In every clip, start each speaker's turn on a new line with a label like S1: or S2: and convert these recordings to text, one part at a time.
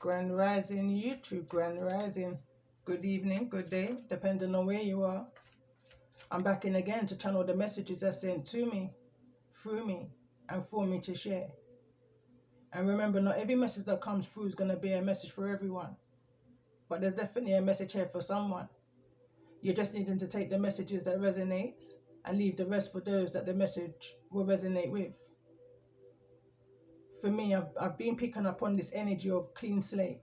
S1: Grand Rising YouTube, Grand Rising. Good evening, good day, depending on where you are. I'm back in again to channel the messages that's sent to me, through me, and for me to share. And remember, not every message that comes through is going to be a message for everyone. But there's definitely a message here for someone. You're just needing to take the messages that resonate and leave the rest for those that the message will resonate with. For me, I've been picking up on this energy of clean slate.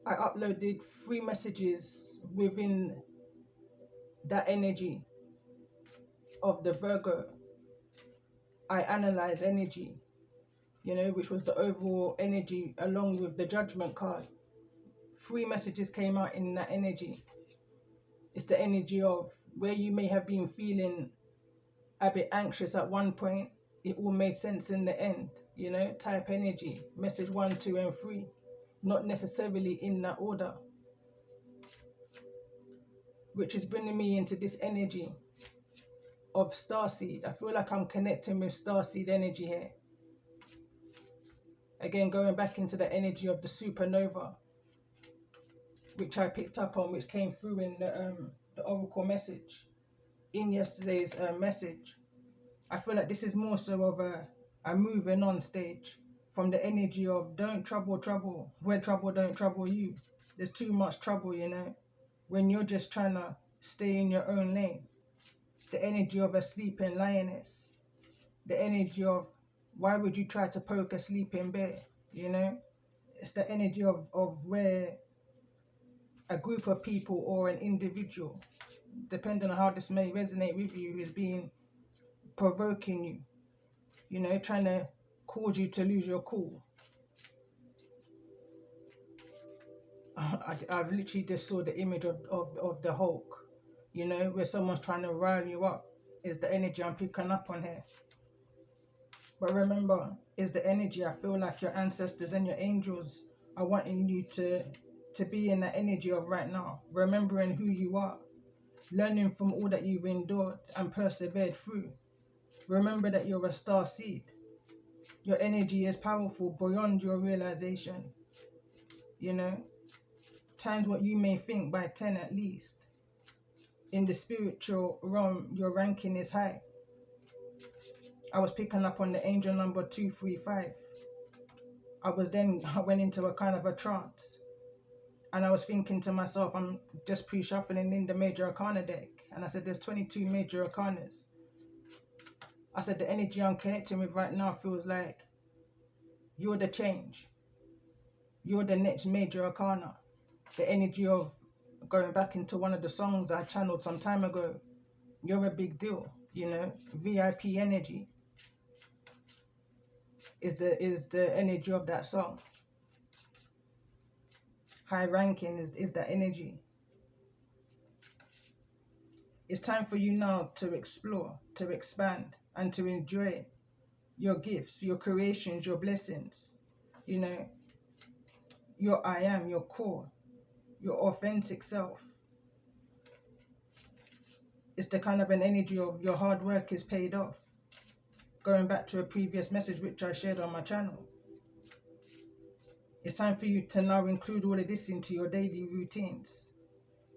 S1: I uploaded 3 messages within that energy of the Virgo. I analyze energy, which was the overall energy along with the judgment card. 3 messages came out in that energy. It's the energy of where you may have been feeling a bit anxious at one point. It all made sense in the end, type energy, message 1, 2, and 3. Not necessarily in that order. Which is bringing me into this energy of StarSeed. I feel like I'm connecting with StarSeed energy here. Again, going back into the energy of the supernova, which I picked up on, which came through in the oracle message in yesterday's message. I feel like this is more so of a moving on stage from the energy of don't trouble, where trouble don't trouble you. There's too much trouble, when you're just trying to stay in your own lane. The energy of a sleeping lioness. The energy of why would you try to poke a sleeping bear, It's the energy of where a group of people or an individual, depending on how this may resonate with you, is being provoking you, trying to cause you to lose your cool. I've literally just saw the image of the Hulk, where someone's trying to rile you up, is the energy I'm picking up on here. But remember, is the energy I feel like your ancestors and your angels are wanting you to be in that energy of right now. Remembering who you are. Learning from all that you've endured and persevered through. Remember that you're a star seed. Your energy is powerful beyond your realization. Times what you may think by 10 at least. In the spiritual realm, your ranking is high. I was picking up on the angel number 235. I went into a kind of a trance. And I was thinking to myself, I'm just pre-shuffling in the major arcana deck. And I said, there's 22 major arcanas. I said, the energy I'm connecting with right now feels like you're the change. You're the next major arcana. The energy of going back into one of the songs I channeled some time ago. You're a big deal, VIP energy is the energy of that song. High ranking is that energy. It's time for you now to explore, to expand, and to enjoy your gifts, your creations, your blessings. Your I am, your core, your authentic self. It's the kind of an energy of your hard work is paid off. Going back to a previous message which I shared on my channel. It's time for you to now include all of this into your daily routines.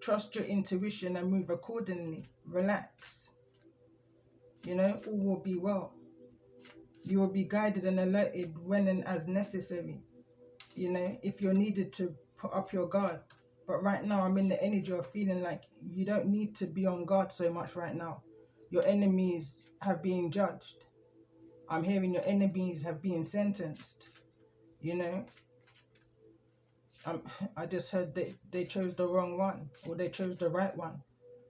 S1: Trust your intuition and move accordingly. Relax. All will be well. You will be guided and alerted when and as necessary. If you're needed to put up your guard. But right now I'm in the energy of feeling like you don't need to be on guard so much right now. Your enemies have been judged. I'm hearing your enemies have been sentenced. I just heard they chose the wrong one, or they chose the right one.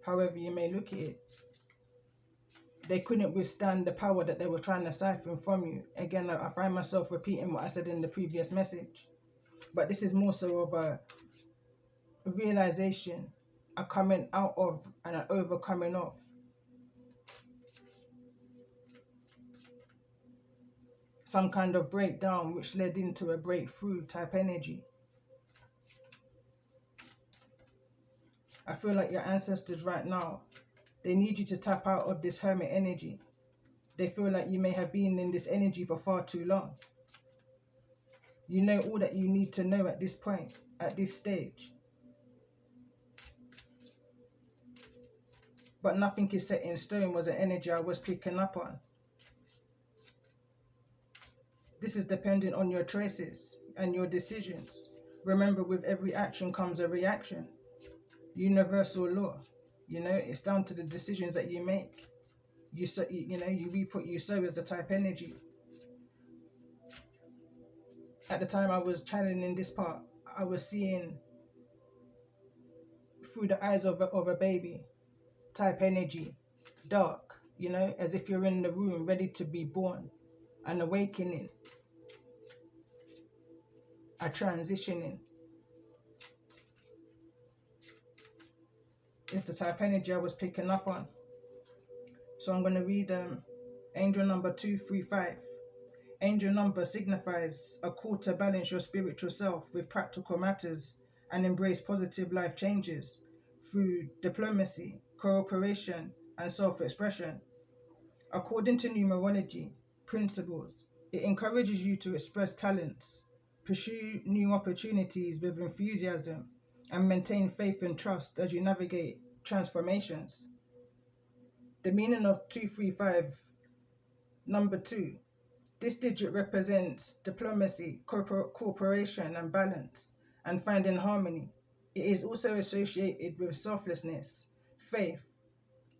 S1: However you may look at it. They couldn't withstand the power that they were trying to siphon from you. Again, I find myself repeating what I said in the previous message. But this is more so of a realization, a coming out of and an overcoming of. Some kind of breakdown which led into a breakthrough type energy. I feel like your ancestors right now, they need you to tap out of this hermit energy. They feel like you may have been in this energy for far too long. You know all that you need to know at this point, at this stage. But nothing is set in stone was an energy I was picking up on. This is dependent on your choices and your decisions. Remember, with every action comes a reaction. Universal law. You know, it's down to the decisions that you make. You reap what you sow is the type energy. At the time I was channeling this part, I was seeing through the eyes of a baby type energy, dark, you know, as if you're in the room ready to be born, an awakening, a transitioning. It's the type energy I was picking up on. So I'm going to read angel number 235. Angel number signifies a call to balance your spiritual self with practical matters and embrace positive life changes through diplomacy, cooperation, and self-expression. According to numerology principles, it encourages you to express talents, pursue new opportunities with enthusiasm, and maintain faith and trust as you navigate transformations. The meaning of 235, number 2. This digit represents diplomacy, cooperation, and balance, and finding harmony. It is also associated with selflessness, faith,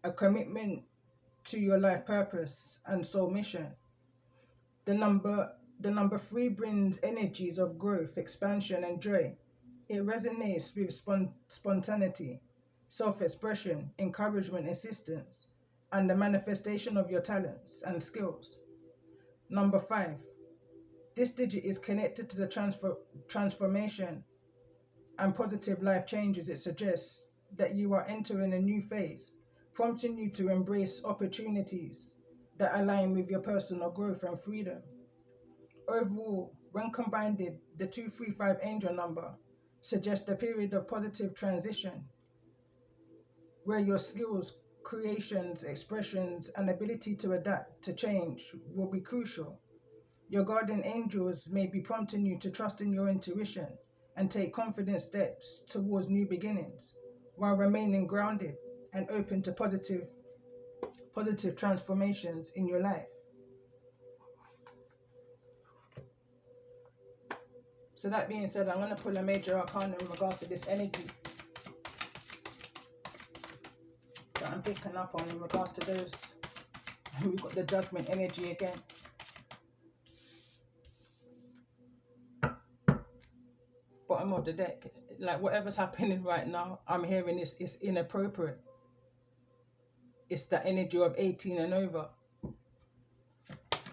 S1: a commitment to your life purpose and soul mission. The number 3 brings energies of growth, expansion, and joy. It resonates with spontaneity, self-expression, encouragement, assistance, and the manifestation of your talents and skills. Number 5. This digit is connected to the transformation and positive life changes. It suggests that you are entering a new phase, prompting you to embrace opportunities that align with your personal growth and freedom. Overall, when combined, the 235 angel number suggests a period of positive transition where your skills, creations, expressions, and ability to adapt to change will be crucial. Your guardian angels may be prompting you to trust in your intuition and take confident steps towards new beginnings while remaining grounded and open to positive transformations in your life. So that being said, I'm going to pull a major arcana in regards to this energy that I'm picking up on in regards to those. We've got the judgment energy again. Bottom of the deck, like whatever's happening right now, I'm hearing is inappropriate. It's the energy of 18 and over.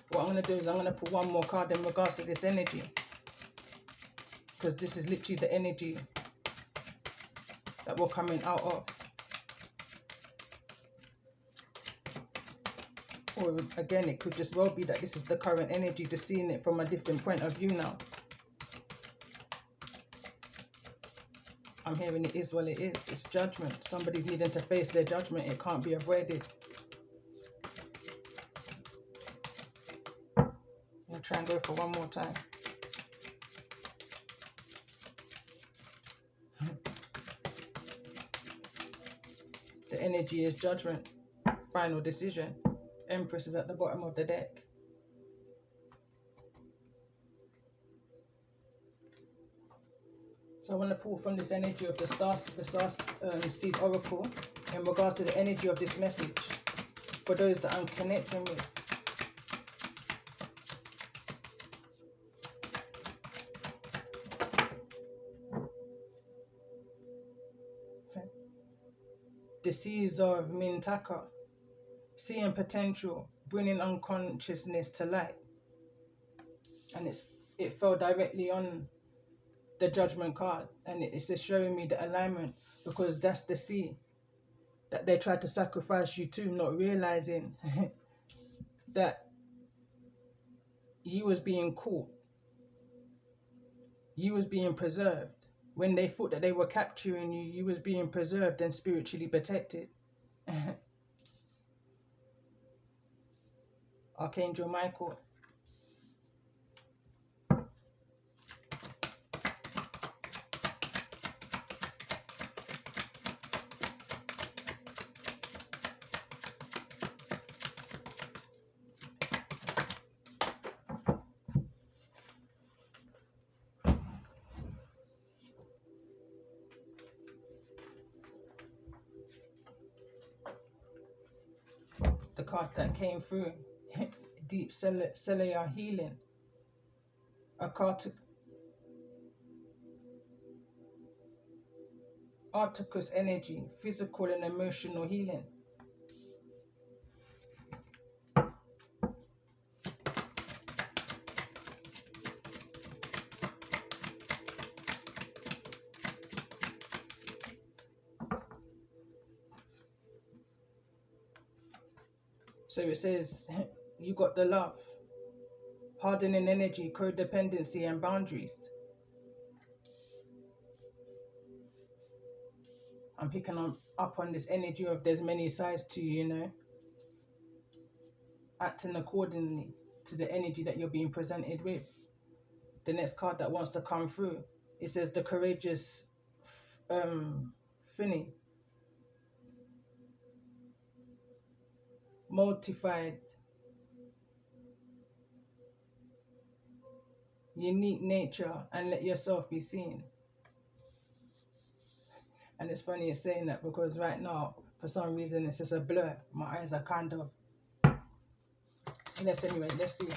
S1: What I'm going to do is I'm going to put one more card in regards to this energy, because this is literally the energy that we're coming out of. Or again, it could just well be that this is the current energy, just seeing it from a different point of view now. I'm hearing it is what it is. It's judgment. Somebody's needing to face their judgment. It can't be avoided. I'll try and go for one more time. The energy is judgment. Final decision. Empress is at the bottom of the deck. So I want to pull from this energy of the StarSeed Oracle in regards to the energy of this message for those that I'm connecting with. Okay. The seeds of Mintaka, seeing potential, bringing unconsciousness to light, and it fell directly on the judgment card, and it's just showing me the alignment, because that's the seed that they tried to sacrifice you to, not realizing that you was being caught, you was being preserved. When they thought that they were capturing you, you was being preserved and spiritually protected. Archangel Michael. card that came through. Deep cellular healing. A card to Arcticus energy, physical and emotional healing. So it says, you got the love, hardening energy, codependency and boundaries. I'm picking up on this energy of there's many sides to you, you know, acting accordingly to the energy that you're being presented with. The next card that wants to come through, it says the courageous Finny, multified, unique nature, and let yourself be seen. And it's funny it's saying that because right now, for some reason, it's just a blur. My eyes are kind of. Anyway, let's see.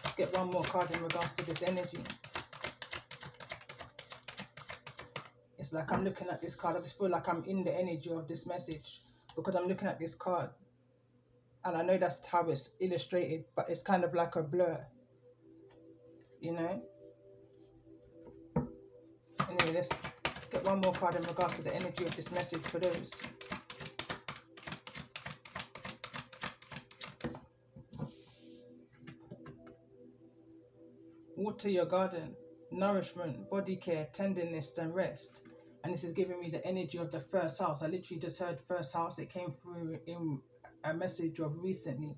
S1: Let's get one more card in regards to this energy. It's like I'm looking at this card. I just feel like I'm in the energy of this message because I'm looking at this card. And I know that's how it's illustrated, but it's kind of like a blur. You know? Anyway, let's get one more card in regards to the energy of this message for those. Water your garden, nourishment, body care, tenderness and rest. And this is giving me the energy of the first house. I literally just heard first house. It came through in a message of recently.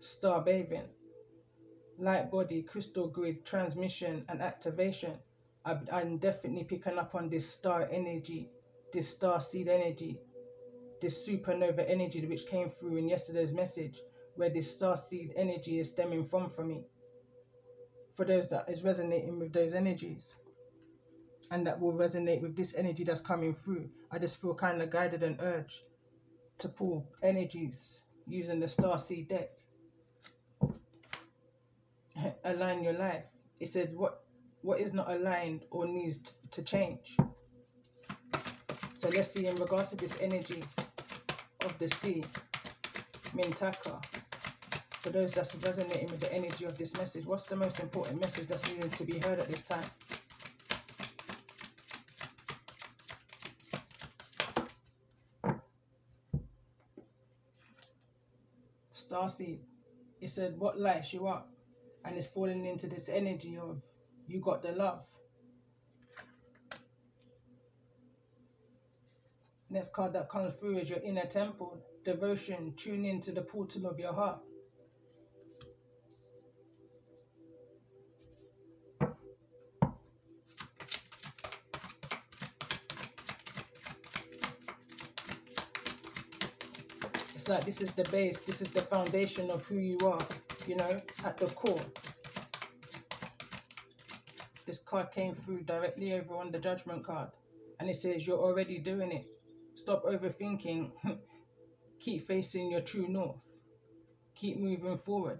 S1: Star bathing, light body, crystal grid, transmission and activation. I'm definitely picking up on this star energy, this star seed energy, this supernova energy which came through in yesterday's message, where this star seed energy is stemming from for me. For those that is resonating with those energies and that will resonate with this energy that's coming through, I just feel kind of guided and urged to pull energies using the star seed deck. Align your life. It said what is not aligned or needs to change. So let's see in regards to this energy of the sea, Mintaka. For those that's resonating with the energy of this message, what's the most important message that's needed to be heard at this time? Starseed, it said what lights you up, and it's falling into this energy of you got the love. Next card that comes through is your inner temple, devotion, tune into the portal of your heart. It's like this is the base, this is the foundation of who you are, you know, at the core. This card came through directly over on the judgment card, and it says you're already doing it. Stop overthinking. Keep facing your true north. Keep moving forward.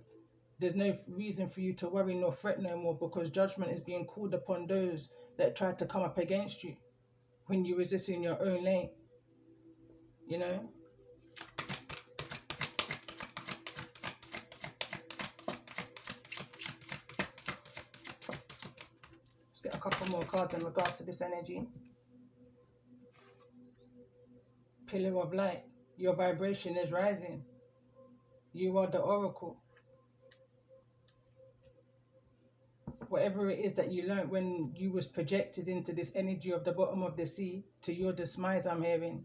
S1: There's no reason for you to worry nor fret no more, because judgment is being called upon those that try to come up against you when you resist in your own lane. You know? Let's get a couple more cards in regards to this energy. Pillar of light. Your vibration is rising. You are the oracle. Whatever it is that you learned when you was projected into this energy of the bottom of the sea, to your demise, I'm hearing.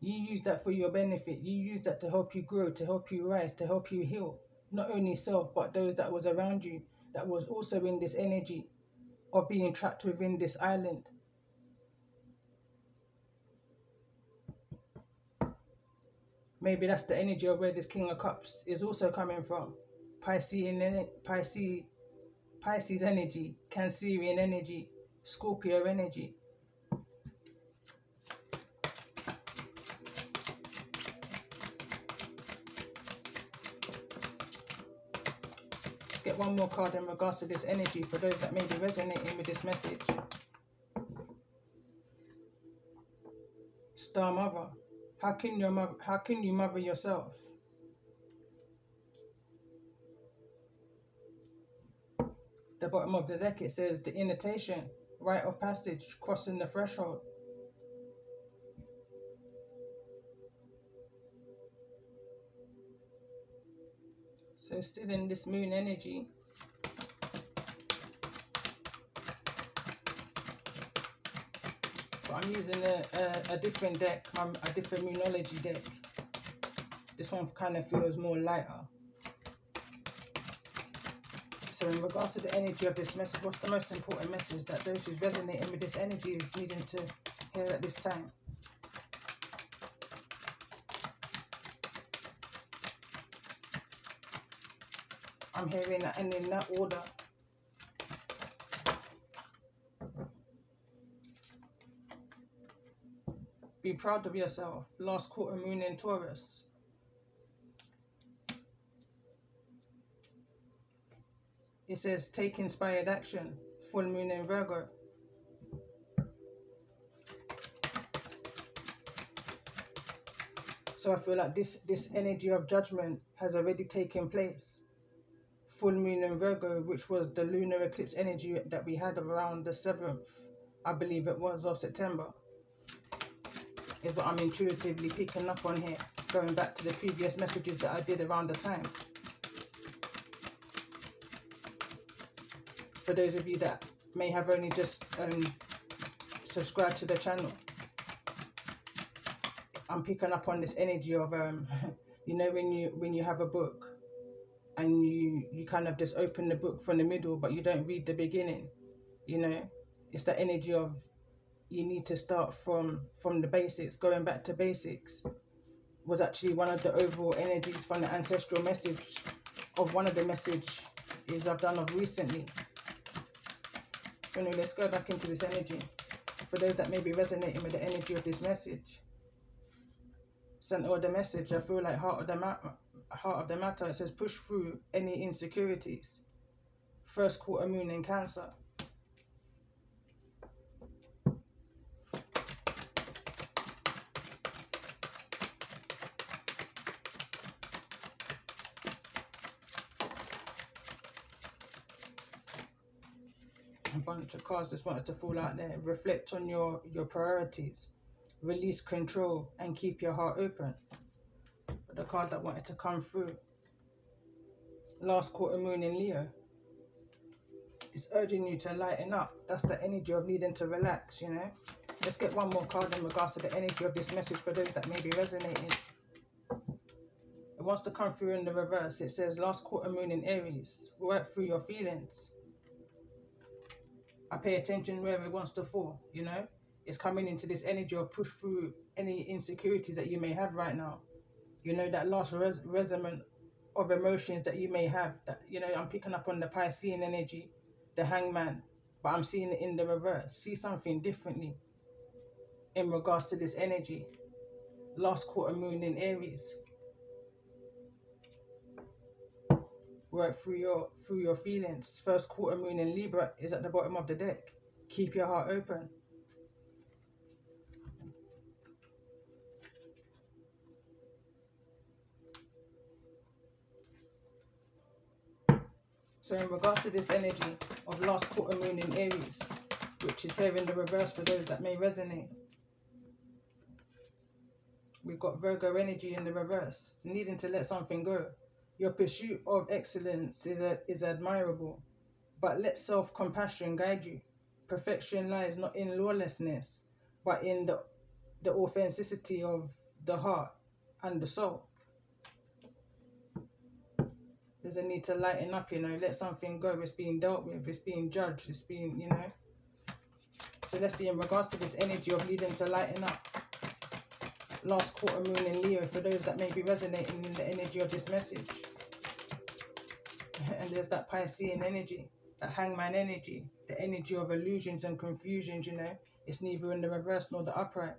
S1: You use that for your benefit. You use that to help you grow, to help you rise, to help you heal. Not only self, but those that was around you, that was also in this energy of being trapped within this island. Maybe that's the energy of where this King of Cups is also coming from. Pisces energy, Cancerian energy, Scorpio energy. get one more card in regards to this energy for those that may be resonating with this message. Star Mother. How can you mother yourself? The bottom of the deck, it says the invitation, rite of passage, crossing the threshold. So still in this moon energy. But I'm using a different deck, a different moonology deck. This one kind of feels more lighter. So in regards to the energy of this message, what's the most important message that those who's resonating with this energy is needing to hear at this time? I'm hearing that, and in that order. Be proud of yourself. Last quarter moon in Taurus. It says take inspired action. Full moon in Virgo. So I feel like this energy of judgment has already taken place. Full moon in Virgo, which was the lunar eclipse energy that we had around the 7th, I believe it was, of September, is what I'm intuitively picking up on here, going back to the previous messages that I did around the time. For those of you that may have only just subscribed to the channel, I'm picking up on this energy of you know, when you have a book and you kind of just open the book from the middle but you don't read the beginning, you know, it's the energy of you need to start from the basics. Going back to basics was actually one of the overall energies from the ancestral message of one of the messages I've done of recently. So anyway, let's go back into this energy for those that may be resonating with the energy of this message. Center of the message, I feel like heart of the matter, it says push through any insecurities. First quarter moon in Cancer. A bunch of cards just wanted to fall out there. Reflect on your priorities. Release control and keep your heart open. But the card that wanted to come through. Last quarter moon in Leo. It's urging you to lighten up. That's the energy of needing to relax, you know. Let's get one more card in regards to the energy of this message for those that may be resonating. It wants to come through in the reverse. It says last quarter moon in Aries. Work through your feelings. I pay attention where it wants to fall, you know. It's coming into this energy of push through any insecurities that you may have right now. You know, that last resonance of emotions that you may have. That, you know, I'm picking up on the Piscean energy, the Hangman, but I'm seeing it in the reverse. See something differently in regards to this energy. Last quarter moon in Aries. Work through your feelings. First quarter moon in Libra is at the bottom of the deck. Keep your heart open. So in regards to this energy of last quarter moon in Aries, which is here in the reverse for those that may resonate, we've got Virgo energy in the reverse, needing to let something go. Your pursuit of excellence is admirable, but let self-compassion guide you. Perfection lies not in lawlessness, but in the authenticity of the heart and the soul. There's a need to lighten up, you know, let something go. It's being dealt with, it's being judged, it's being, you know. So let's see in regards to this energy of needing to lighten up. Last quarter moon in Leo for those that may be resonating in the energy of this message. And there's that Piscean energy, that Hangman energy, the energy of illusions and confusions, you know. It's neither in the reverse nor the upright.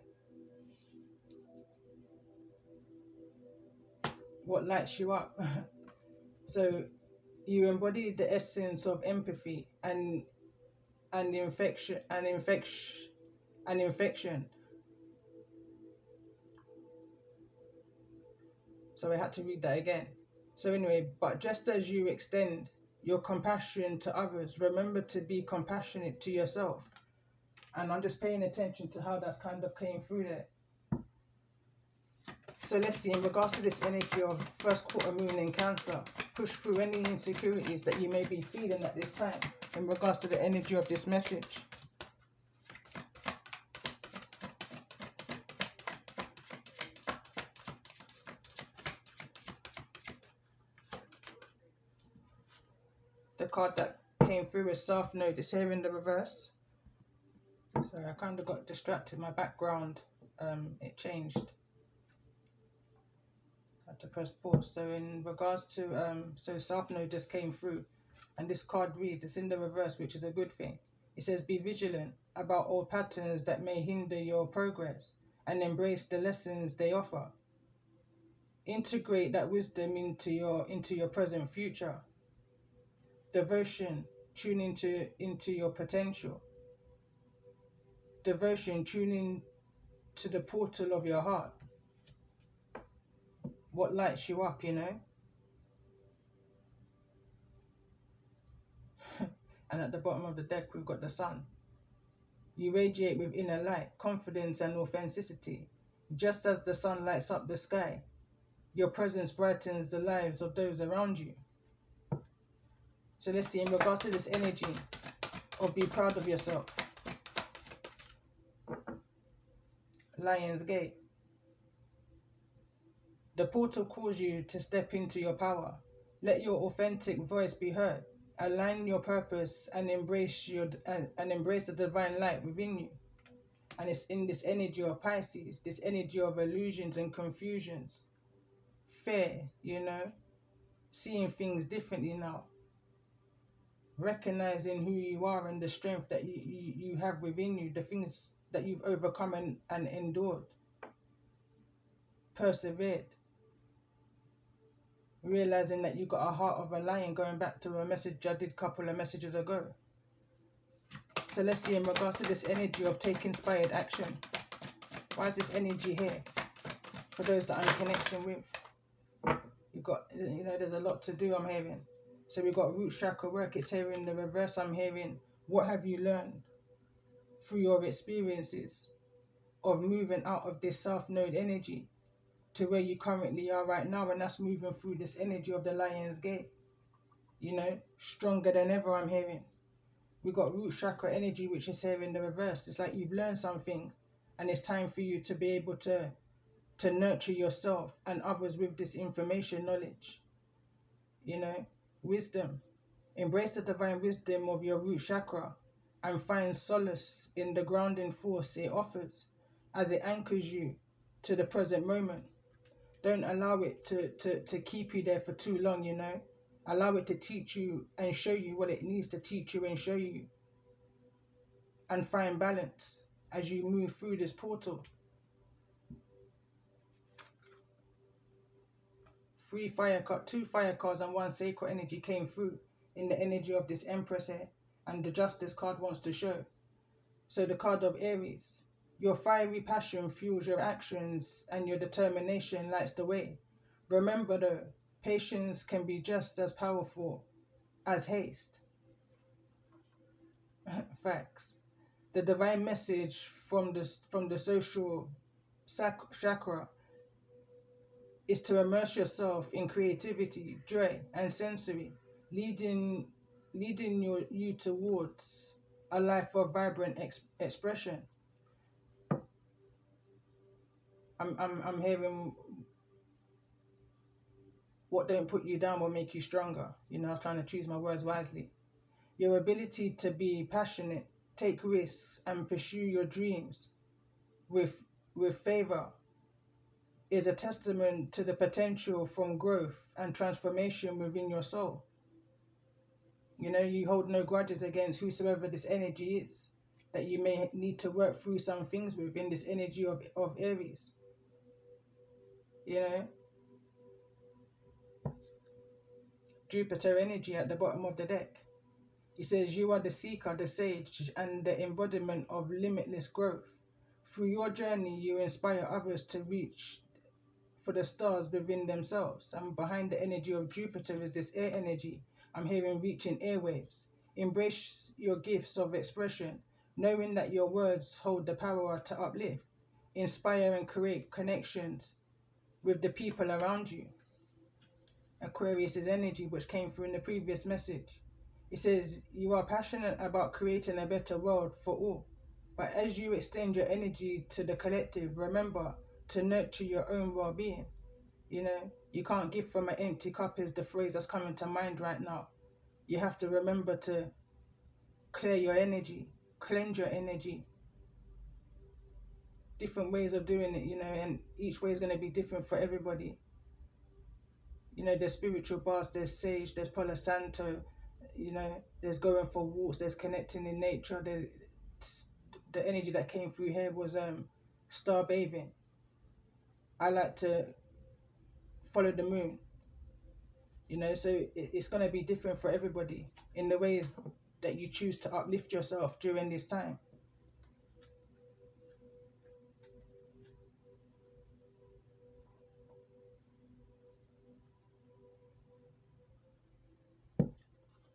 S1: What lights you up? So You embody the essence of empathy and infection. So I had to read that again. So anyway, but just as you extend your compassion to others, remember to be compassionate to yourself. And I'm just paying attention to how that's kind of came through there. So let's see, in regards to this energy of first quarter moon in Cancer, push through any insecurities that you may be feeling at this time in regards to the energy of this message. The card that came through is South Node. It's here in the reverse. So I kind of got distracted. My background, it changed. I had to press pause. So in regards to, so South Node just came through. And this card reads, it's in the reverse, which is a good thing. It says, be vigilant about old patterns that may hinder your progress and embrace the lessons they offer. Integrate that wisdom into your present future. Devotion, tune into your potential. Devotion, tuning to the portal of your heart. What lights you up, you know? And at the bottom of the deck, we've got the sun. You radiate with inner light, confidence, and authenticity. Just as the sun lights up the sky, your presence brightens the lives of those around you. So let's see, in regards to this energy of be proud of yourself. Lion's Gate. The portal calls you to step into your power. Let your authentic voice be heard. Align your purpose and embrace the divine light within you. And it's in this energy of Pisces, this energy of illusions and confusions, fear, you know, seeing things differently now, recognizing who you are and the strength that you have within you, the things that you've overcome and endured, persevered, realizing that you got a heart of a lion, going back to a message I did a couple of messages ago. So let's see, in regards to this energy of take inspired action, why is this energy here? For those that I'm connecting with, you got, you know, there's a lot to do, I'm hearing. So we got root chakra work, it's here in the reverse. I'm hearing, what have you learned through your experiences of moving out of this South Node energy to where you currently are right now? And that's moving through this energy of the Lion's Gate, you know, stronger than ever, I'm hearing. We got root chakra energy, which is here in the reverse. It's like you've learned something and it's time for you to be able to nurture yourself and others with this information, knowledge, you know, wisdom. Embrace the divine wisdom of your root chakra and find solace in the grounding force it offers as it anchors you to the present moment. Don't allow it to keep you there for too long, you know. Allow it to teach you and show you what it needs to teach you and show you. And find balance as you move through this portal. 2 fire cards and 1 sacred energy came through in the energy of this Empress here. And the Justice card wants to show. So the card of Aries. Your fiery passion fuels your actions and your determination lights the way. Remember though, patience can be just as powerful as haste. Facts. The divine message from the social chakra is to immerse yourself in creativity, joy, and sensory, leading you towards a life of vibrant expression. I'm hearing what don't put you down will make you stronger. You know, I was trying to choose my words wisely. Your ability to be passionate, take risks, and pursue your dreams with favor is a testament to the potential from growth and transformation within your soul. You know, you hold no grudges against whosoever this energy is that you may need to work through some things within this energy of Aries. You know, Jupiter energy at the bottom of the deck. It says you are the seeker, the sage, and the embodiment of limitless growth. Through your journey, you inspire others to reach for the stars within themselves. And behind the energy of Jupiter is this air energy. I'm hearing reaching airwaves. Embrace your gifts of expression, knowing that your words hold the power to uplift, inspire, and create connections with the people around you. Aquarius is energy, which came through in the previous message. It says you are passionate about creating a better world for all. But as you extend your energy to the collective, remember to nurture your own well-being. You know, you can't give from an empty cup is the phrase that's coming to mind right now. You have to remember to clear your energy, cleanse your energy. Different ways of doing it, you know, and each way is going to be different for everybody. You know, there's spiritual bars, there's sage, there's Palo Santo, you know, there's going for walks, there's connecting in nature. The energy that came through here was star bathing. I like to follow the moon, you know, so it's going to be different for everybody in the ways that you choose to uplift yourself during this time.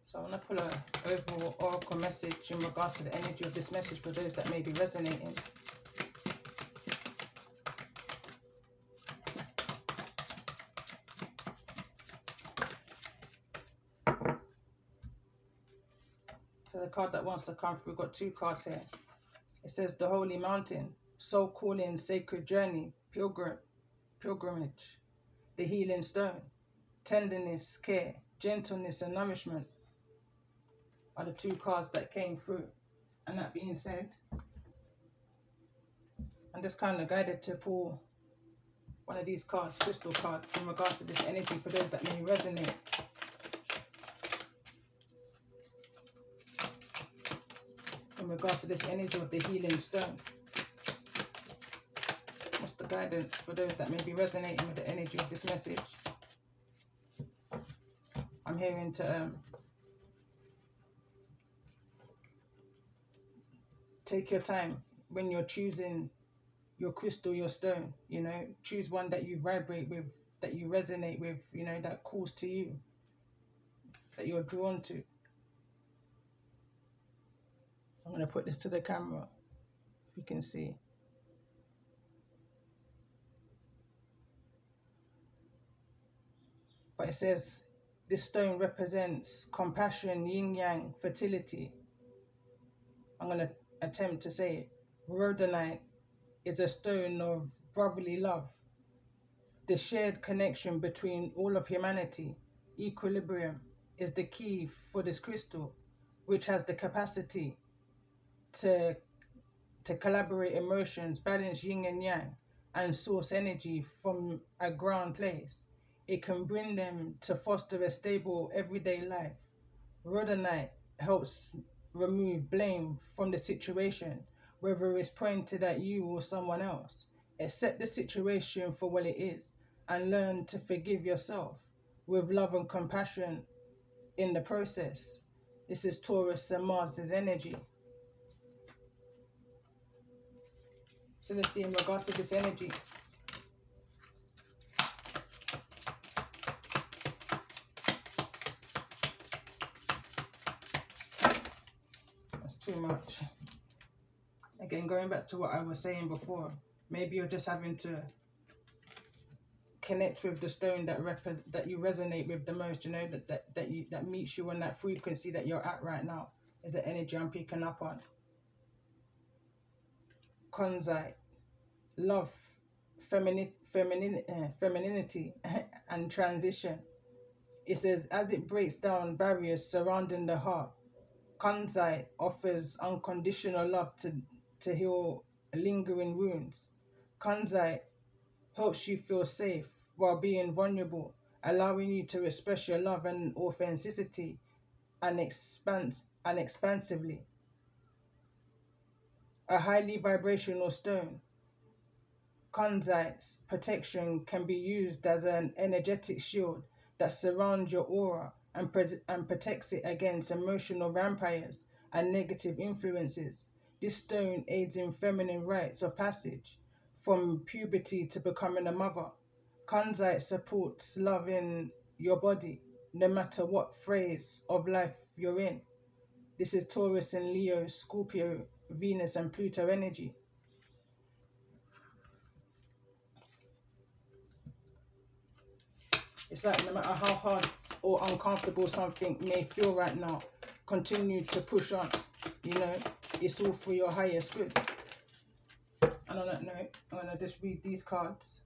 S1: So I want to pull a overall oracle message in regards to the energy of this message for those that may be resonating. So the card that wants to come through, got two cards here. It says the Holy Mountain, Soul Calling, Sacred Journey, Pilgrimage, the Healing Stone, Tenderness, Care, Gentleness, and Nourishment are the two cards that came through. And that being said, I'm just kind of guided to pull one of these cards, crystal cards, in regards to this energy for those that may resonate. In regards to this energy of the Healing Stone. What's the guidance for those that may be resonating with the energy of this message? I'm hearing to take your time when you're choosing your crystal, your stone, you know, choose one that you vibrate with, that you resonate with, you know, that calls to you, that you're drawn to. I'm going to put this to the camera, if you can see. But it says, this stone represents compassion, yin-yang, fertility. I'm going to attempt to say it. Rhodonite is a stone of brotherly love, the shared connection between all of humanity. Equilibrium is the key for this crystal, which has the capacity to collaborate emotions, balance yin and yang, and source energy from a ground place. It can bring them to foster a stable everyday life. Rhodonite helps remove blame from the situation, whether it's pointed at you or someone else. Accept the situation for what it is and learn to forgive yourself with love and compassion in the process. This is Taurus and Mars's energy. So let's see in regards to this energy. That's too much. Again, going back to what I was saying before, maybe you're just having to connect with the stone that you resonate with the most, you know, that meets you on that frequency that you're at right now, is the energy I'm picking up on. Conzite, love, femininity, and transition. It says, as it breaks down barriers surrounding the heart, Conzite offers unconditional love to heal lingering wounds. Conzite helps you feel safe while being vulnerable, allowing you to express your love and authenticity and expansively. A highly vibrational stone, Conzite's protection can be used as an energetic shield that surrounds your aura, and protects it against emotional vampires and negative influences. This stone aids in feminine rites of passage from puberty to becoming a mother. Kanzite supports love in your body, no matter what phase of life you're in. This is Taurus and Leo, Scorpio, Venus and Pluto energy. It's like no matter how hard or uncomfortable something may feel right now, continue to push on. You know, it's all for your highest good. And on that note, I'm going to just read these cards.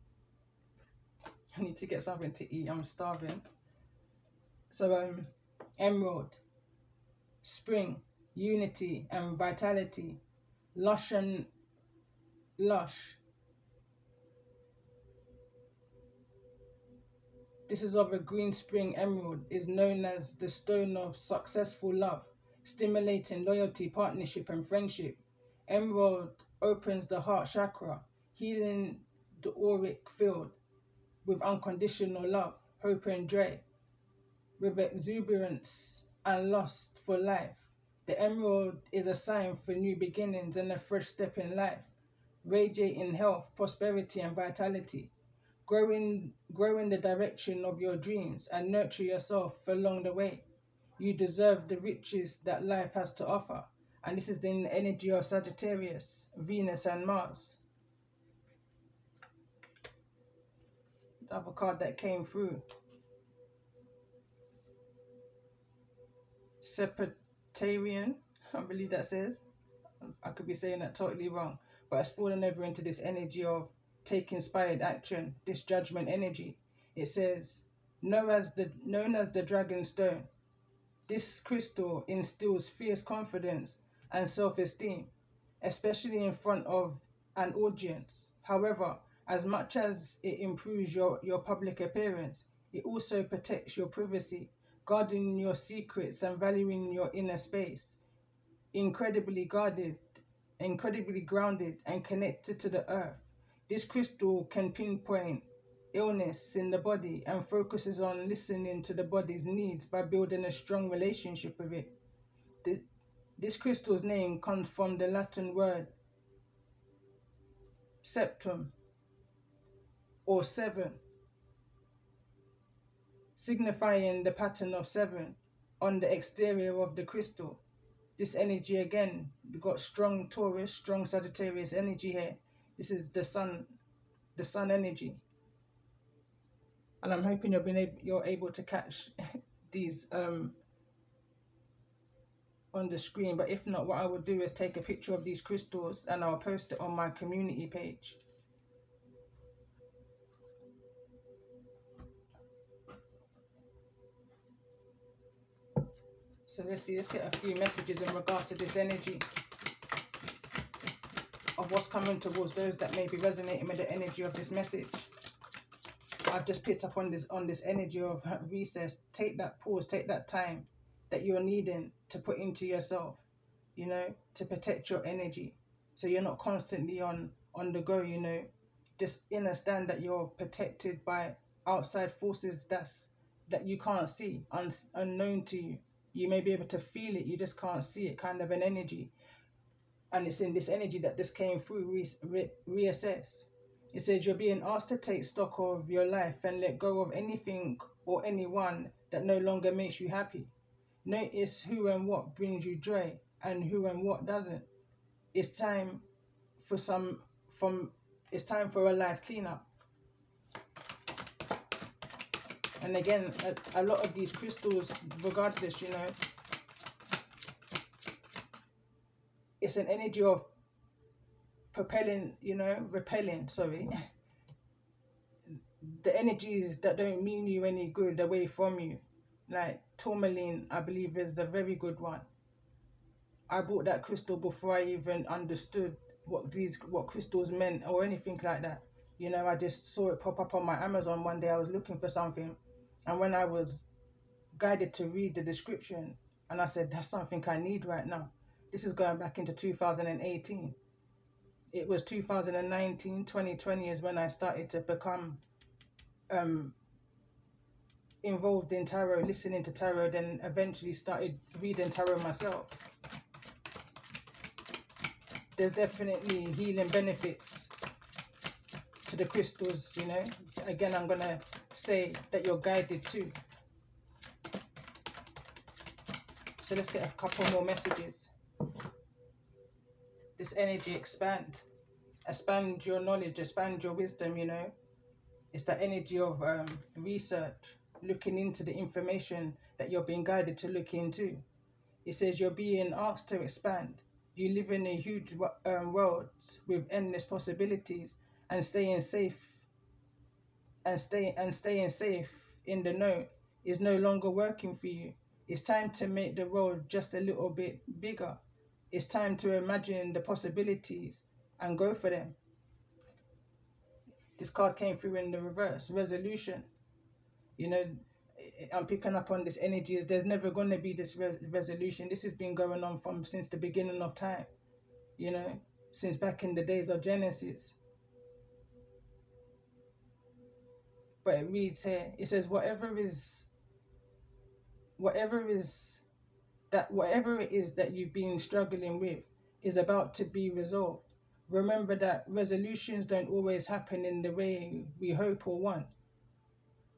S1: I need to get something to eat. I'm starving. So, Emerald, Spring, Unity and Vitality, Lush and Lush. This is of a green spring emerald, is known as the stone of successful love, stimulating loyalty, partnership, and friendship. Emerald opens the heart chakra, healing the auric field with unconditional love, hope, and joy, with exuberance and lust for life. The emerald is a sign for new beginnings and a fresh step in life, radiating health, prosperity, and vitality. Grow in the direction of your dreams and nurture yourself along the way. You deserve the riches that life has to offer. And this is in the energy of Sagittarius, Venus, and Mars. The other card that came through, Sepatarian, I believe that says. I could be saying that totally wrong, but it's fallen over into this energy of take inspired action, this judgment energy. It says, known as the dragon stone, this crystal instills fierce confidence and self-esteem, especially in front of an audience. However, as much as it improves your public appearance, it also protects your privacy, guarding your secrets and valuing your inner space. Incredibly guarded, incredibly grounded and connected to the earth. This crystal can pinpoint illness in the body and focuses on listening to the body's needs by building a strong relationship with it. This crystal's name comes from the Latin word septum or seven, signifying the pattern of seven on the exterior of the crystal. This energy again, we got strong Taurus, strong Sagittarius energy here. This is the sun energy. And I'm hoping you're able to catch these on the screen. But if not, what I will do is take a picture of these crystals and I'll post it on my community page. So let's get a few messages in regards to this energy of what's coming towards those that may be resonating with the energy of this message. I've just picked up on this energy of recess. Take that pause, take that time that you're needing to put into yourself, you know, to protect your energy, so you're not constantly on the go. You know, just understand that you're protected by outside forces that you can't see, unknown to you. You may be able to feel it, you just can't see it, kind of an energy. And it's in this energy that this came through. Reassess. It says you're being asked to take stock of your life and let go of anything or anyone that no longer makes you happy. Notice who and what brings you joy and who and what doesn't. It's time for it's time for a life cleanup. And again, a lot of these crystals, regardless, you know, it's an energy of repelling, sorry, the energies that don't mean you any good away from you. Like tourmaline, I believe, is a very good one. I bought that crystal before I even understood what crystals meant or anything like that. You know, I just saw it pop up on my Amazon one day. I was looking for something, and when I was guided to read the description, and I said, that's something I need right now. This is going back into 2018. It was 2019, 2020 is when I started to become involved in tarot, listening to tarot, then eventually started reading tarot myself. There's definitely healing benefits to the crystals, you know. Again, I'm going to say that you're guided too. So let's get a couple more messages. This energy expand your knowledge, expand your wisdom, you know. It's that energy of research, looking into the information that you're being guided to look into. It says you're being asked to expand. You live in a huge world with endless possibilities, and staying safe staying safe in the know is no longer working for you. It's time to make the world just a little bit bigger. It's time to imagine the possibilities and go for them. This card came through in the reverse, resolution. You know, I'm picking up on this energy is there's never going to be this resolution. This has been going on from since the beginning of time, you know, since back in the days of Genesis. But it reads here, it says whatever it is that you've been struggling with is about to be resolved. Remember that resolutions don't always happen in the way we hope or want,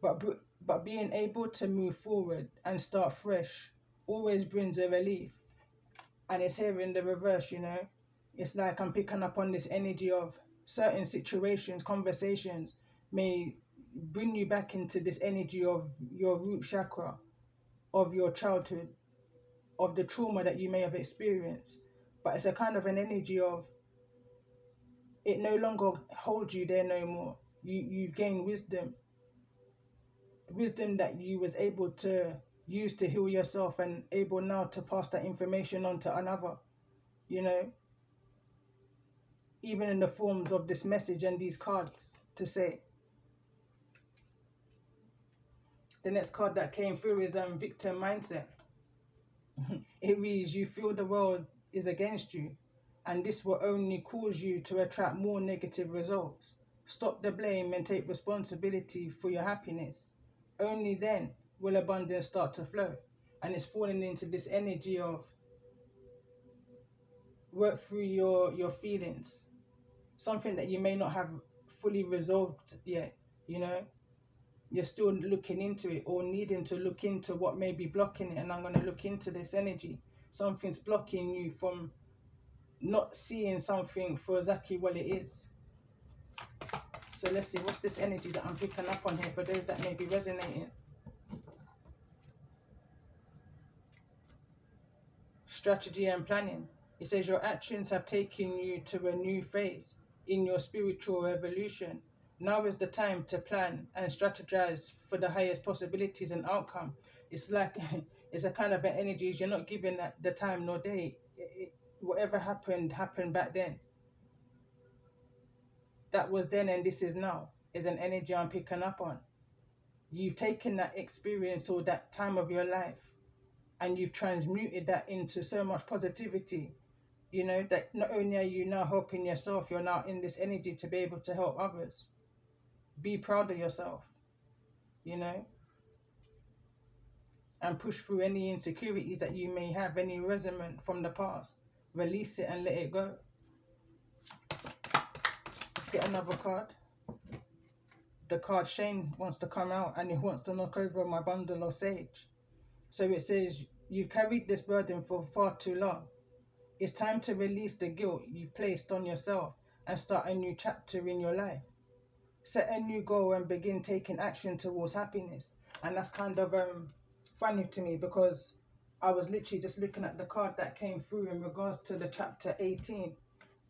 S1: but being able to move forward and start fresh always brings a relief. And it's here in the reverse, you know. It's like I'm picking up on this energy of certain situations, conversations may bring you back into this energy of your root chakra, of your childhood, of the trauma that you may have experienced. But it's a kind of an energy of it no longer holds you there no more. You've gained wisdom that you was able to use to heal yourself, and able now to pass that information on to another, you know, even in the forms of this message and these cards to say. The next card that came through is victim mindset. It reads, you feel the world is against you, and this will only cause you to attract more negative results. Stop the blame and take responsibility for your happiness. Only then will abundance start to flow. And it's falling into this energy of work through your feelings. Something that you may not have fully resolved yet, you know. You're still looking into it, or needing to look into what may be blocking it. And I'm going to look into this energy. Something's blocking you from not seeing something for exactly what it is. So let's see, what's this energy that I'm picking up on here for those that may be resonating? Strategy and planning. It says your actions have taken you to a new phase in your spiritual evolution. Now is the time to plan and strategize for the highest possibilities and outcome. It's like it's a kind of an energy. You're not given the time nor day. Whatever happened back then. That was then and this is now. Is an energy I'm picking up on. You've taken that experience or that time of your life, and you've transmuted that into so much positivity, you know, that not only are you now helping yourself, you're now in this energy to be able to help others. Be proud of yourself, you know, and push through any insecurities that you may have, any resentment from the past. Release it and let it go. Let's get another card. The card Shane wants to come out, and he wants to knock over my bundle of sage. So it says, you've carried this burden for far too long. It's time to release the guilt you've placed on yourself and start a new chapter in your life. Set a new goal and begin taking action towards happiness. And that's kind of funny to me, because I was literally just looking at the card that came through in regards to the chapter 18,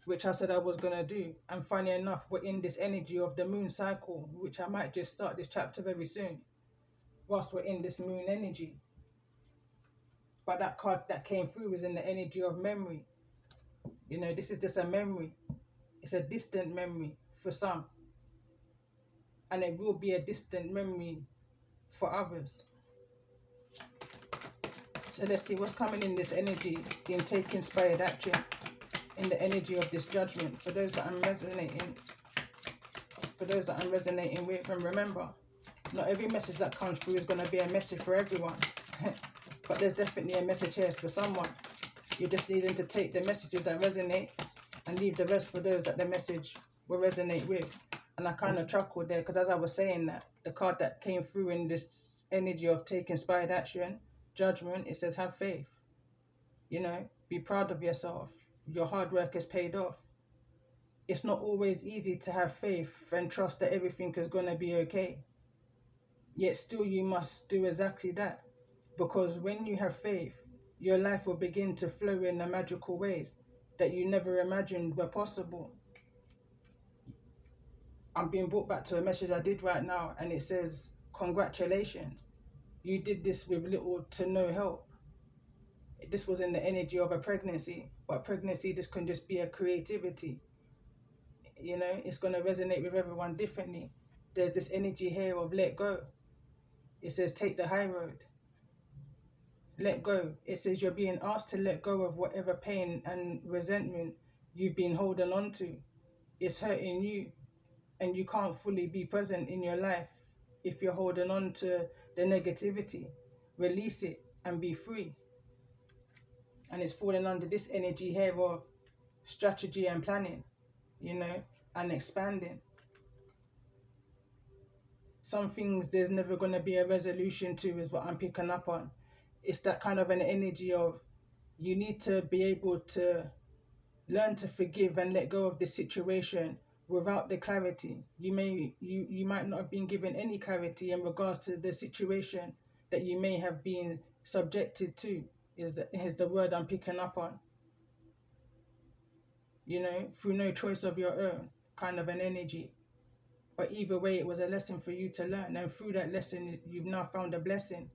S1: which I said I was going to do. And funny enough, we're in this energy of the moon cycle, which I might just start this chapter very soon, whilst we're in this moon energy. But that card that came through is in the energy of memory. You know, this is just a memory. It's a distant memory for some. And it will be a distant memory for others. So let's see what's coming in this energy in take inspired action, in the energy of this judgment, for those that I'm resonating with. And remember, Not every message that comes through is going to be a message for everyone. But there's definitely a message here for someone. You're just needing to take the messages that resonate and leave the rest for those that the message will resonate with. And I kind of chuckled there because as I was saying that, the card that came through in this energy of take inspired action, judgment, it says have faith. You know, be proud of yourself. Your hard work has paid off. It's not always easy to have faith and trust that everything is going to be okay. Yet still you must do exactly that. Because when you have faith, your life will begin to flow in the magical ways that you never imagined were possible. I'm being brought back to a message I did right now, and it says, congratulations. You did this with little to no help. This was in the energy of a pregnancy, but pregnancy, this can just be a creativity. You know, it's going to resonate with everyone differently. There's this energy here of let go. It says take the high road. Let go. It says you're being asked to let go of whatever pain and resentment you've been holding on to. It's hurting you, and you can't fully be present in your life if you're holding on to the negativity. Release it and be free. And it's falling under this energy here of strategy and planning, you know, and expanding. Some things there's never going to be a resolution to is what I'm picking up on. It's that kind of an energy of you need to be able to learn to forgive and let go of the situation without the clarity. You might not have been given any clarity in regards to the situation that you may have been subjected to, is the word I'm picking up on. You know, through no choice of your own, kind of an energy. But either way, it was a lesson for you to learn, and through that lesson you've now found a blessing.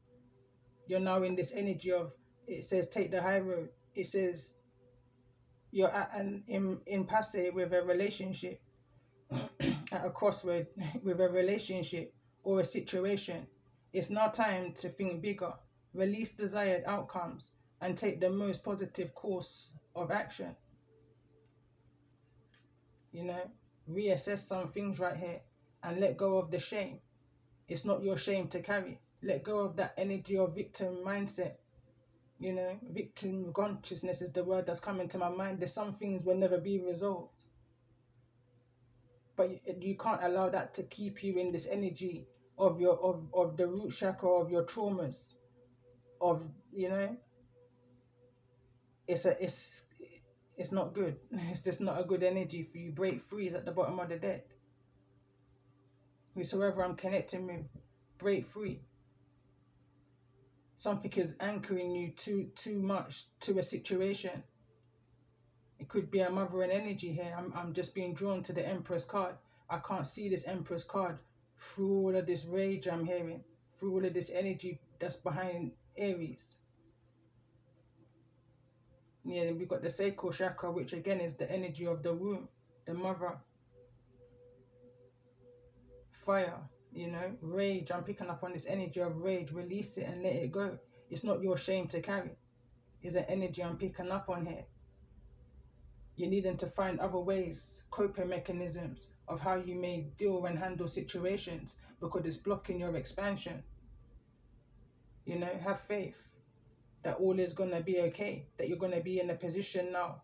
S1: You're now in this energy of, it says take the high road. It says you're at an impasse with a relationship, at a crossroad with a relationship or a situation. It's now time to think bigger, release desired outcomes, and take the most positive course of action. You know, reassess some things right here and let go of the shame. It's not your shame to carry. Let go of that energy of victim mindset. You know, victim consciousness is the word that's coming to my mind. There's some things will never be resolved. But you can't allow that to keep you in this energy of your of the root chakra of your traumas. Of, you know, it's not good. It's just not a good energy for you. Break free is at the bottom of the deck. Whosoever I'm connecting with, break free. Something is anchoring you too much to a situation. It could be a mothering energy here. I'm just being drawn to the Empress card. I can't see this Empress card through all of this rage I'm hearing, through all of this energy that's behind Aries. Yeah, we've got the sacral chakra, which again is the energy of the womb, the mother. Fire, you know, rage. I'm picking up on this energy of rage. Release it and let it go. It's not your shame to carry. It's an energy I'm picking up on here. You're needing to find other ways, coping mechanisms of how you may deal and handle situations because it's blocking your expansion. You know, have faith that all is going to be okay, that you're going to be in a position now,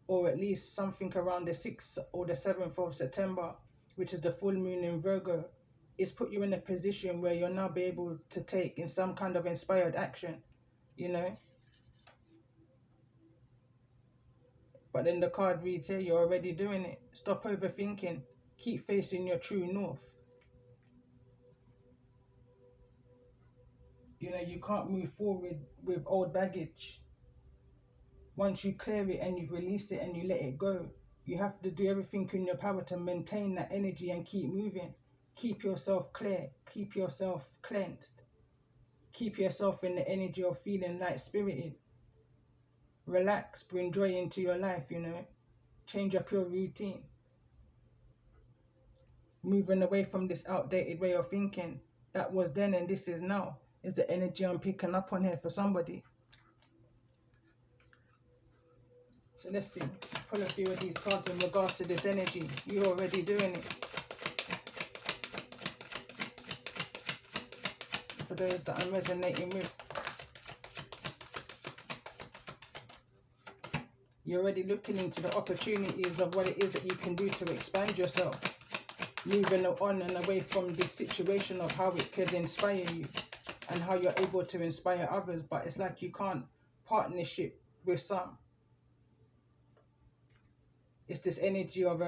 S1: or at least something around the 6th or the 7th of September, which is the full moon in Virgo, is put you in a position where you'll now be able to take in some kind of inspired action, you know. But then the card reads here, you're already doing it. Stop overthinking. Keep facing your true north. You know, you can't move forward with old baggage. Once you clear it and you've released it and you let it go, you have to do everything in your power to maintain that energy and keep moving. Keep yourself clear. Keep yourself cleansed. Keep yourself in the energy of feeling light-spirited. Relax, bring joy into your life, you know. Change up your routine. Moving away from this outdated way of thinking. That was then and this is now. Is the energy I'm picking up on here for somebody. So let's see. Pull a few of these cards in regards to this energy. You're already doing it. those that I'm resonating with. You're already looking into the opportunities of what it is that you can do to expand yourself, moving on and away from this situation of how it could inspire you and how you're able to inspire others. But it's like you can't partnership with some. It's this energy of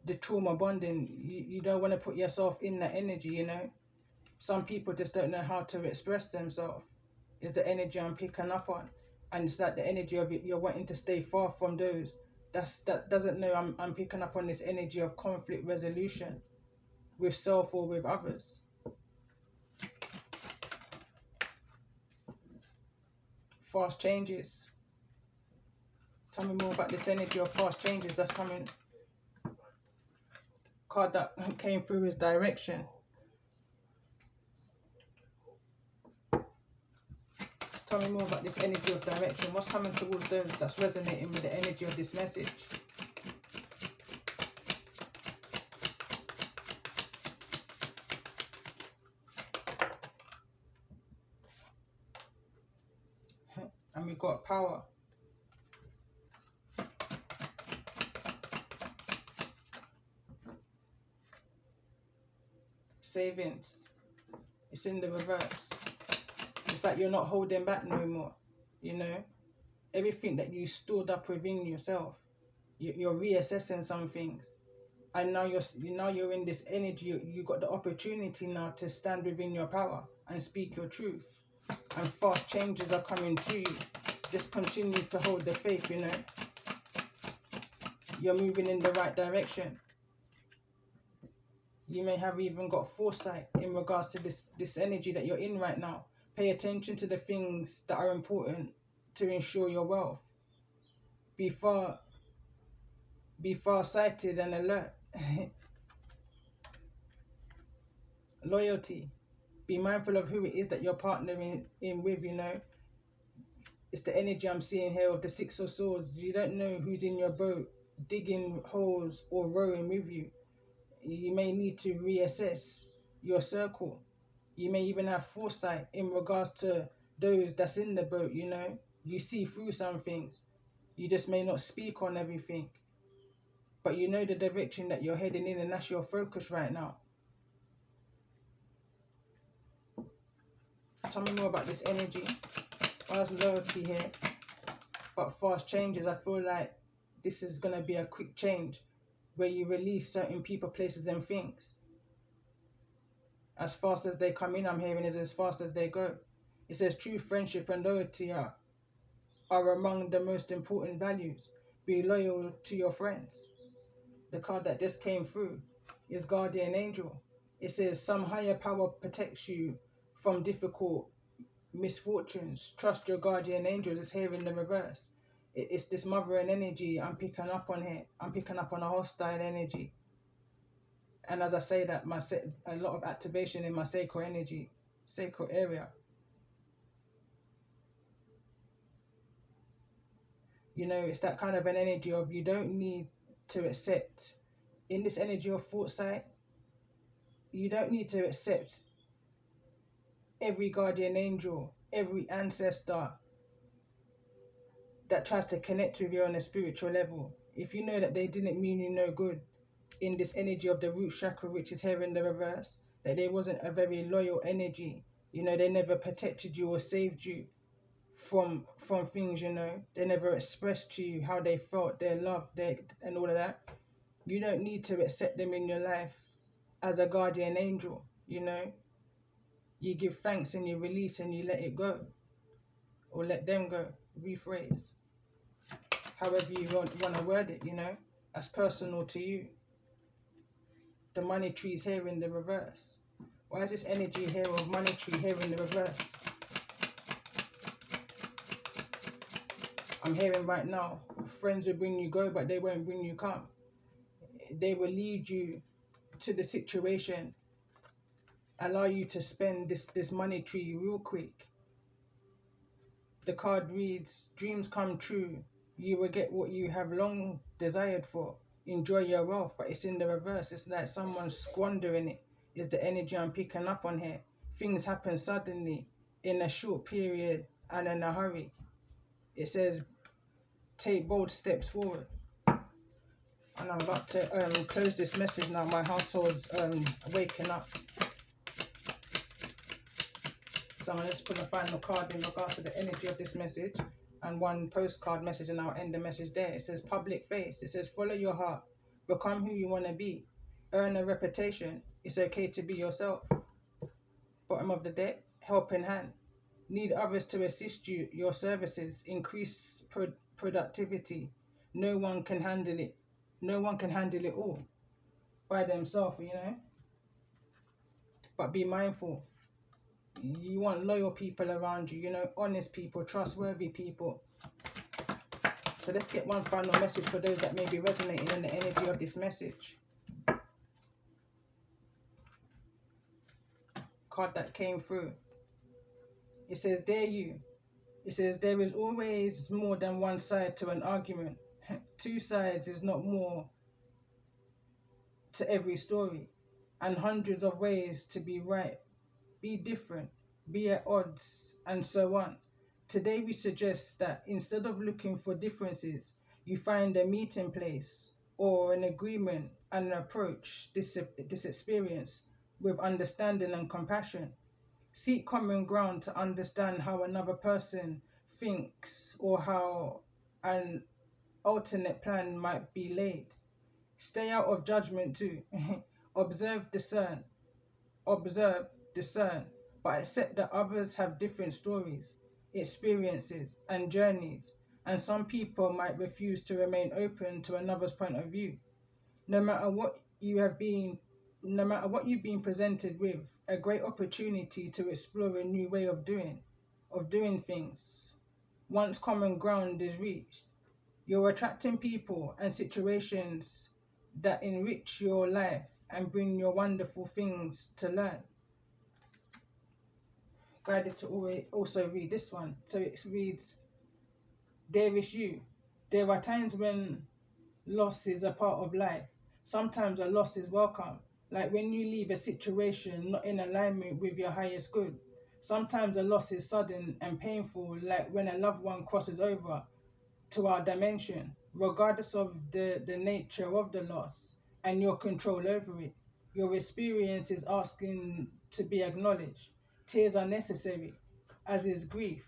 S1: the trauma bonding. You don't want to put yourself in that energy, you know. Some people just don't know how to express themselves. Is the energy I'm picking up on. And it's like the energy of it, you're wanting to stay far from those that doesn't know I'm picking up on this energy of conflict resolution with self or with others. Fast changes. Tell me more about this energy of fast changes that's coming. Card that came through is direction. Tell me more about this energy of direction. What's coming towards those that's resonating with the energy of this message? And we got power. Savings. It's in the reverse. It's like you're not holding back no more. You know, everything that you stored up within yourself, you're reassessing some things, and now you're in this energy. You got the opportunity now to stand within your power and speak your truth. And fast changes are coming to you. Just continue to hold the faith. You know, you're moving in the right direction. You may have even got foresight in regards to this energy that you're in right now. Pay attention to the things that are important to ensure your wealth. Be far-sighted and alert. Loyalty. Be mindful of who it is that you're partnering in with, you know. It's the energy I'm seeing here of the Six of Swords. You don't know who's in your boat, digging holes or rowing with you. You may need to reassess your circle. You may even have foresight in regards to those that's in the boat, you know. You see through some things. You just may not speak on everything. But you know the direction that you're heading in, and that's your focus right now. Tell me more about this energy. There's loyalty here. But fast changes, I feel like this is going to be a quick change where you release certain people, places and things. As fast as they come in, I'm hearing, is as fast as they go. It says true friendship and loyalty are among the most important values. Be loyal to your friends. The card that just came through is Guardian Angel. It says some higher power protects you from difficult misfortunes. Trust your guardian angels. Is here in the reverse. It's this mothering energy I'm picking up on here. I'm picking up on a hostile energy. And as I say that, a lot of activation in my sacral energy, sacral area. You know, it's that kind of an energy of you don't need to accept. In this energy of foresight, you don't need to accept every guardian angel, every ancestor that tries to connect with you on a spiritual level. If you know that they didn't mean you no good, in this energy of the root chakra, which is here in the reverse, that they wasn't a very loyal energy. You know, they never protected you or saved you from things, you know. They never expressed to you how they felt, their love, and all of that. You don't need to accept them in your life as a guardian angel, you know. You give thanks and you release and you let it go. Or let them go. Rephrase. However you want to word it, you know. That's personal to you. The money tree is here in the reverse. Why is this energy here of money tree here in the reverse? I'm hearing right now, friends will bring you go, but they won't bring you come. They will lead you to the situation, allow you to spend this money tree real quick. The card reads, dreams come true. You will get what you have long desired for. Enjoy your wealth, but it's in the reverse. It's like someone's squandering it. Is the energy I'm picking up on here. things happen suddenly in a short period and in a hurry. It says take bold steps forward. And I'm about to close this message now. My household's waking up. So I'm going to just put a final card in regards to the energy of this message and one postcard message, and I'll end the message there. It says public face. It says follow your heart. Become who you want to be. Earn a reputation. It's okay to be yourself. Bottom of the deck, helping hand. Need others to assist you, your services. Increase productivity. No one can handle it. No one can handle it all by themselves, you know. But be mindful. You want loyal people around you, you know, honest people, trustworthy people. So let's get one final message for those that may be resonating in the energy of this message. Card that came through. It says, dare you. It says, there is always more than one side to an argument. Two sides is not more to every story. And hundreds of ways to be right. Be different. Be at odds. And so on. Today we suggest that instead of looking for differences, you find a meeting place or an agreement and approach this experience with understanding and compassion. Seek common ground to understand how another person thinks or how an alternate plan might be laid. Stay out of judgment too. Observe, discern. Observe, discern, but accept that others have different stories, experiences, and journeys, and some people might refuse to remain open to another's point of view. No matter what you've been presented with, a great opportunity to explore a new way of doing things. Once common ground is reached, you're attracting people and situations that enrich your life and bring your wonderful things to learn. Guided to also read this one. So it reads, there is you. There are times when loss is a part of life. Sometimes a loss is welcome, like when you leave a situation not in alignment with your highest good. Sometimes a loss is sudden and painful, like when a loved one crosses over to our dimension, regardless of the nature of the loss and your control over it. Your experience is asking to be acknowledged. Tears are necessary, as is grief.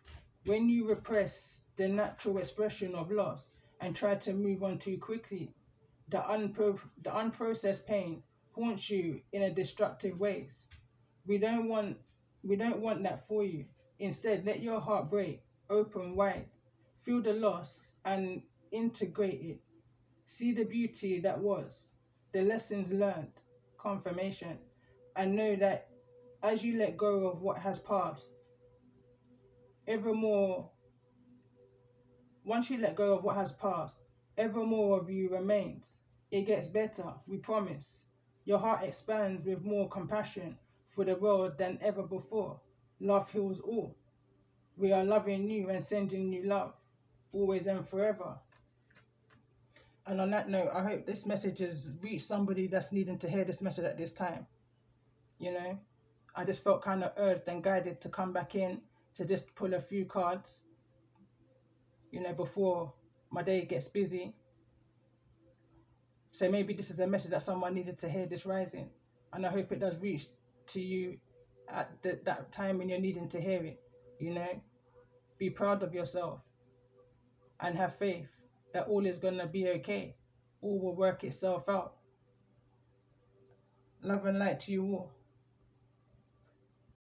S1: When you repress the natural expression of loss and try to move on too quickly, the unprocessed pain haunts you in a destructive ways. We don't want that for you. Instead, let your heart break open wide. Feel the loss and integrate it. See the beauty that was, the lessons learned, confirmation, and know that as you let go of what has passed, evermore, once you let go of what has passed, evermore of you remains. It gets better, we promise. Your heart expands with more compassion for the world than ever before. Love heals all. We are loving you and sending you love, always and forever. And on that note, I hope this message has reached somebody that's needing to hear this message at this time. You know, I just felt kind of urged and guided to come back in to just pull a few cards, you know, before my day gets busy. So maybe this is a message that someone needed to hear this rising. And I hope it does reach to you at that time when you're needing to hear it. You know, be proud of yourself and have faith that all is going to be okay. All will work itself out. Love and light to you all.